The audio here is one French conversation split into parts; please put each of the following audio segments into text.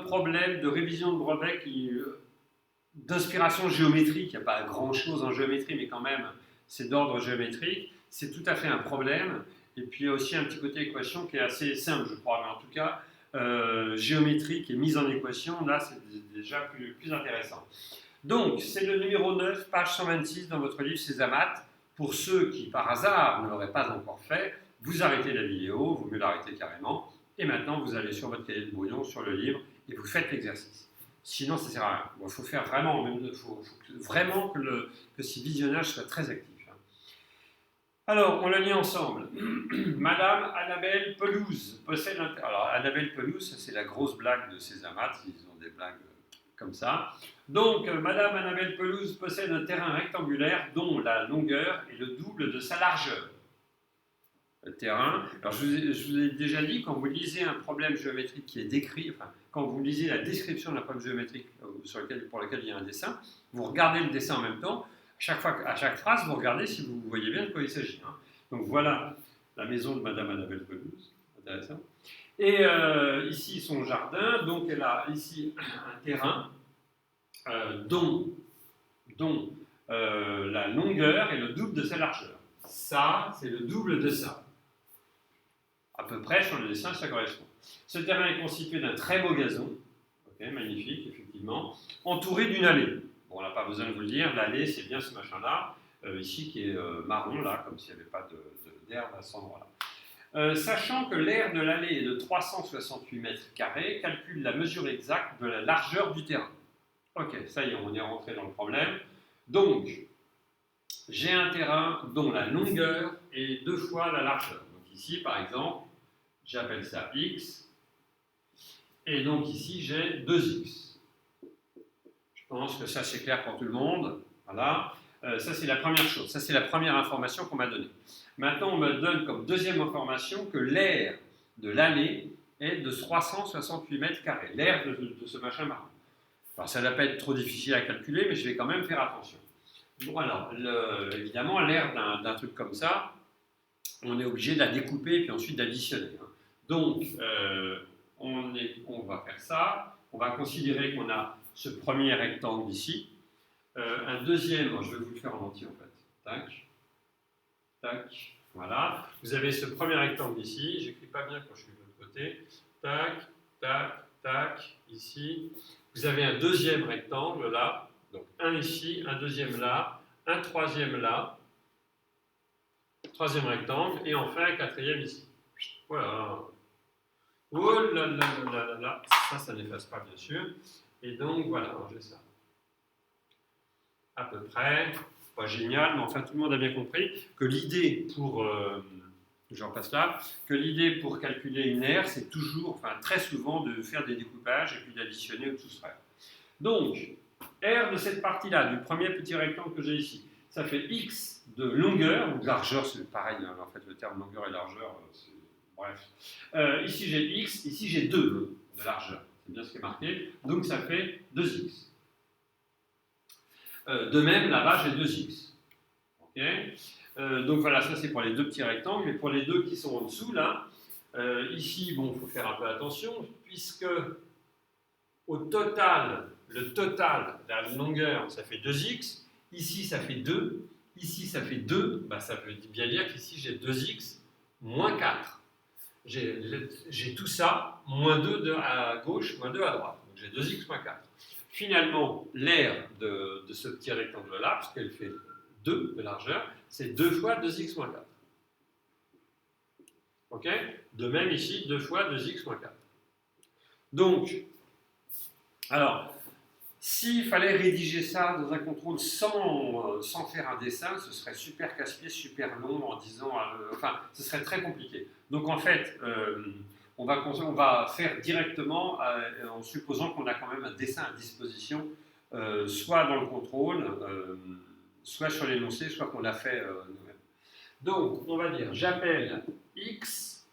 Problème de révision de brevet d'inspiration géométrique, il n'y a pas grand-chose en géométrie, mais quand même, c'est d'ordre géométrique. C'est tout à fait un problème. Et puis il y a aussi un petit côté équation qui est assez simple, je crois, mais en tout cas, géométrique et mise en équation, là, c'est déjà plus intéressant. Donc, c'est le numéro 9, page 126 dans votre livre Césamat. Pour ceux qui, par hasard, ne l'auraient pas encore fait, vous arrêtez la vidéo, vaut mieux l'arrêter carrément, et maintenant vous allez sur votre cahier de brouillon, sur le livre, et vous faites l'exercice. Sinon, ça ne sert à rien. Il faut faire vraiment, faut vraiment que ce visionnage soit très actif. Alors, on le lit ensemble. Madame Annabelle Pelouse possède un... Alors, Annabelle Pelouse, c'est la grosse blague de Césamat, ils ont des blagues comme ça. Donc, Madame Annabelle Pelouse possède un terrain rectangulaire dont la longueur est le double de sa largeur. Le terrain. Alors, je vous ai déjà dit, quand vous lisez un problème géométrique qui est décrit, enfin, quand vous lisez la description d'un problème géométrique pour lequel il y a un dessin, vous regardez le dessin en même temps. À chaque phrase, vous regardez si vous voyez bien de quoi il s'agit. Hein. Donc voilà la maison de Madame Annabelle Pelouse. Intéressant. Et ici, son jardin. Donc elle a ici un terrain dont la longueur est le double de sa largeur. Ça, c'est le double de ça. À peu près, sur le dessin, ça correspond. Ce terrain est constitué d'un très beau gazon, okay, magnifique, effectivement, entouré d'une allée. Bon, on n'a pas besoin de vous le dire, l'allée, c'est bien ce machin-là, ici, qui est marron, là, comme s'il n'y avait pas d'herbe à cet endroit-là. Sachant que l'aire de l'allée est de 368 mètres carrés, calcule la mesure exacte de la largeur du terrain. Ok, ça y est, on est rentré dans le problème. Donc, j'ai un terrain dont la longueur est 2 fois la largeur. Donc ici, par exemple, j'appelle ça x, et donc ici, j'ai 2x. Je pense que ça, c'est clair pour tout le monde. Voilà. Ça, c'est la première chose. Ça, c'est la première information qu'on m'a donnée. Maintenant, on me donne comme deuxième information que l'aire de l'allée est de 368 mètres carrés. L'aire de ce machin marron. Alors, ça ne va pas être trop difficile à calculer, mais je vais quand même faire attention. Bon, alors, évidemment, l'aire d'un truc comme ça, on est obligé de la découper et puis ensuite d'additionner. Hein. Donc, on va faire ça. On va considérer qu'on a ce premier rectangle ici. Un deuxième, je vais vous le faire en entier en fait. Tac, tac, voilà. Vous avez ce premier rectangle ici. J'écris pas bien quand je suis de l'autre côté. Tac, tac, tac, ici. Vous avez un deuxième rectangle là. Donc un ici, un deuxième là, un troisième là. Troisième rectangle, et enfin un quatrième ici. Voilà. Oh là là là là là, ça n'efface pas bien sûr. Et donc voilà, j'ai ça. À peu près, pas génial, mais enfin tout le monde a bien compris que l'idée pour, j'en passe là, que l'idée pour calculer une aire, c'est toujours, enfin très souvent, de faire des découpages et puis d'additionner ou de soustraire. Donc, R de cette partie-là, du premier petit rectangle que j'ai ici, ça fait x de longueur, ou de largeur, c'est pareil, hein, en fait le terme longueur et largeur, bref. Ici j'ai x, ici j'ai 2 de largeur, c'est bien ce qui est marqué, donc ça fait 2x. De même, là-bas j'ai 2x. Okay, donc voilà, ça c'est pour les deux petits rectangles, mais pour les deux qui sont en dessous, là, ici, bon, il faut faire un peu attention, puisque au total, le total de la longueur, ça fait 2x, ici ça fait 2, ici ça fait 2, bah, ça veut bien dire qu'ici j'ai 2x moins 4. J'ai tout ça, moins 2 à gauche, moins 2 à droite. Donc j'ai 2x moins 4. Finalement, l'aire de ce petit rectangle-là, parce qu'elle fait 2 de largeur, c'est 2 fois 2x moins 4. Ok? De même ici, 2 fois 2x moins 4. Donc, alors, s'il fallait rédiger ça dans un contrôle sans faire un dessin, ce serait super casse-pied, super long, en disant, enfin, ce serait très compliqué. Donc en fait, on va faire directement en supposant qu'on a quand même un dessin à disposition, soit dans le contrôle, soit sur l'énoncé, soit qu'on l'a fait nous-mêmes. Donc, on va dire, j'appelle x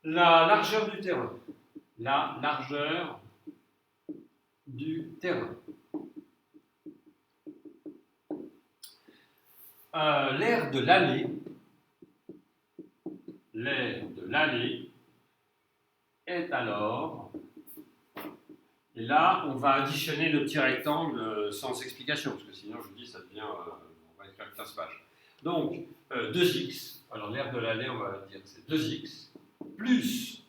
la largeur du terrain. La largeur du terrain. L'aire de l'allée est alors... Et là, on va additionner le petit rectangle sans explication, parce que sinon, je vous dis, ça devient... on va écrire 15 pages. Donc, 2x, alors l'aire de l'allée, on va dire c'est 2x, plus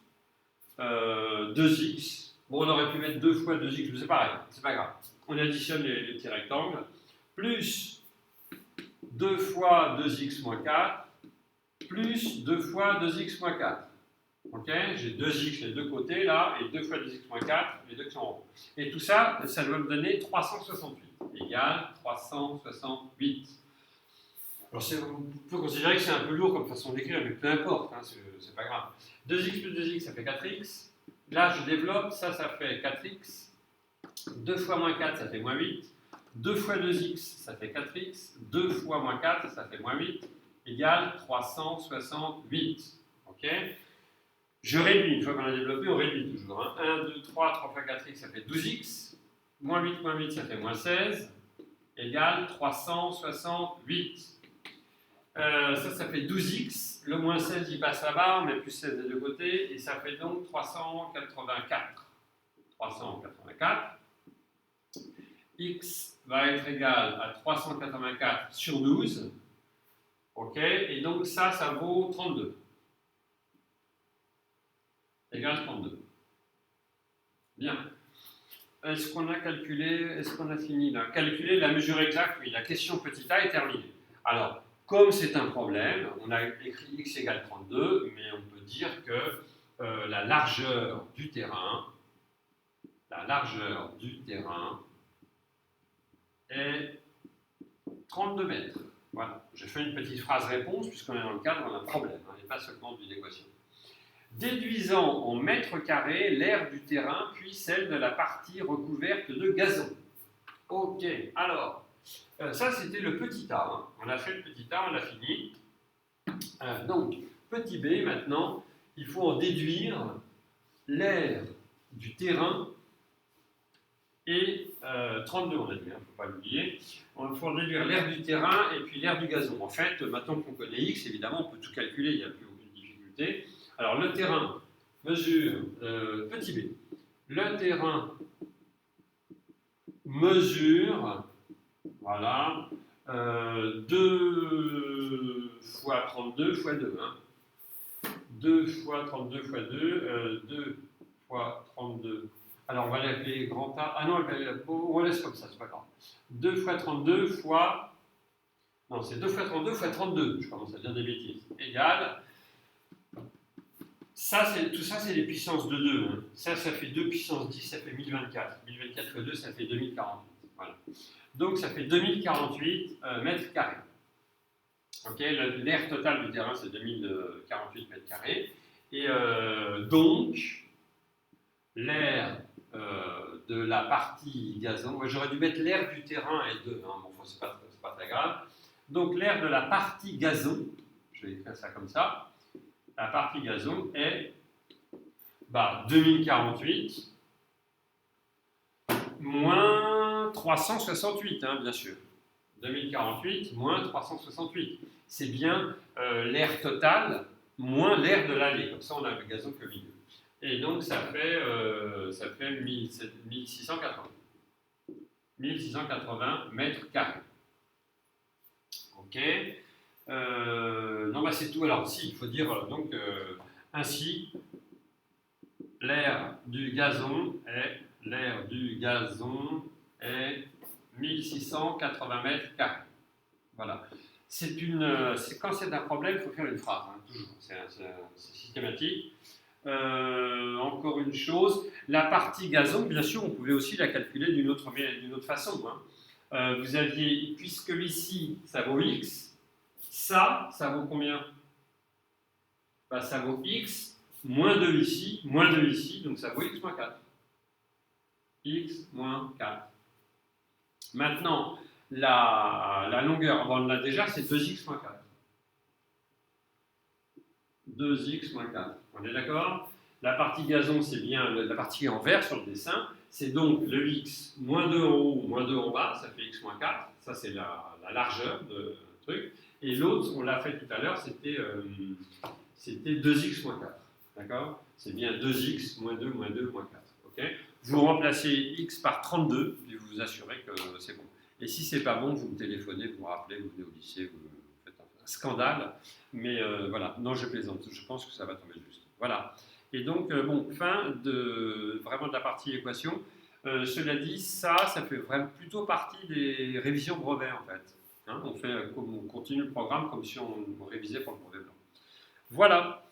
2x. Bon, on aurait pu mettre 2 fois 2x, mais c'est pareil, c'est pas grave. On additionne les petits rectangles, plus 2 fois 2x moins 4, plus 2 fois 2x moins 4. Ok, j'ai 2x les deux côtés là, et 2 fois 2x moins 4, les deux qui sont en haut. Et tout ça, ça doit me donner 368, égale 368. Alors on peut considérer que c'est un peu lourd comme façon d'écrire, mais peu importe, hein, c'est pas grave. 2x plus 2x, ça fait 4x. Là, je développe, ça fait 4x. 2 fois moins 4, ça fait moins 8. 2 fois 2x, ça fait 4x. 2 fois moins 4, ça fait moins 8, égale 368. Ok. Je réduis, une fois qu'on a développé, on réduit toujours. Hein. 1, 2, 3, 3 fois 4x, ça fait 12x. Moins 8, ça fait moins 16, égale 368. Ça fait 12x. Le moins 16, il passe là-bas, on met plus 16 des deux côtés, et ça fait donc 384. 384. X va être égal à 384 sur 12. Ok, et donc ça vaut 32. Égale 32. Bien. Est-ce qu'on a calculé, est-ce qu'on a fini là? Calculer la mesure exacte, oui, la question petit a est terminée. Alors, comme c'est un problème, on a écrit x égale 32, mais on peut dire que la largeur du terrain est 32 mètres. Voilà, j'ai fait une petite phrase réponse puisqu'on est dans le cadre d'un problème, hein, et pas seulement d'une équation. Déduisant en mètres carrés l'aire du terrain puis celle de la partie recouverte de gazon. Ok, alors, ça c'était le petit a. Hein. On a fait le petit a, on a fini. Donc, petit b, maintenant, il faut en déduire l'aire du terrain et 32, on a dit, il ne faut pas l'oublier. Il faut en déduire l'aire du terrain et puis l'aire du gazon. En fait, maintenant qu'on connaît x, évidemment, on peut tout calculer, il n'y a plus aucune difficulté. Alors, le terrain mesure, petit b, le terrain mesure, voilà, 2 fois 32 fois 2. Hein. 2 fois 32 fois 2, 2 fois 32. Alors, on va l'appeler grand A. Ah non, on laisse comme ça, c'est pas grave. 2 fois 32 fois... Non, c'est 2 fois 32 fois 32. Je commence à dire des bêtises. Égale... tout ça, c'est les puissances de 2. Hein. Ça fait 2 puissance 10, ça fait 1024. 1024 fois 2, ça fait 2048. Voilà. Donc, ça fait 2048 mètres carrés. Okay, l'aire totale du terrain, c'est 2048 mètres carrés. Et donc, l'aire de la partie gazon, moi j'aurais dû mettre l'aire du terrain et 2, hein, bon, c'est pas très grave. Donc, l'aire de la partie gazon, je vais écrire ça comme ça, la partie gazon est 2048 moins 368, hein, bien sûr. 2048 moins 368. C'est bien l'aire totale moins l'aire de l'allée. Comme ça, on a le gazon qu'au milieu. Et donc, ça fait 1680. 1680 mètres carrés. Ok. Non, c'est tout. Alors, si, il faut dire ainsi, l'aire du gazon est 1680 mètres carrés. Voilà. Quand c'est un problème, il faut faire une phrase, hein, toujours. C'est systématique. Encore une chose, la partie gazon, bien sûr, on pouvait aussi la calculer d'une autre façon. Hein. Vous aviez, puisque ici, ça vaut x, ça vaut combien? Ça vaut x moins 2 ici, donc ça vaut x moins 4. X moins 4. Maintenant, la longueur, on l'a déjà, c'est 2x moins 4. 2x moins 4. On est d'accord? La partie gazon, c'est bien la partie en vert sur le dessin. C'est donc le x moins 2 en haut, moins 2 en bas, ça fait x moins 4. Ça, c'est la largeur de truc. Et l'autre, on l'a fait tout à l'heure, c'était 2x moins 4. D'accord? C'est bien 2x, moins 2, moins 2, moins 4. Okay, vous remplacez x par 32 et vous vous assurez que c'est bon. Et si c'est pas bon, vous me téléphonez, vous me rappelez, vous venez au lycée, vous faites un scandale. Mais voilà, non, je plaisante. Je pense que ça va tomber juste. Voilà. Et donc, bon, fin vraiment de la partie équation. Cela dit, ça fait vraiment plutôt partie des révisions brevet, en fait. Hein, on continue le programme comme si on révisait pour le brevet blanc. Voilà.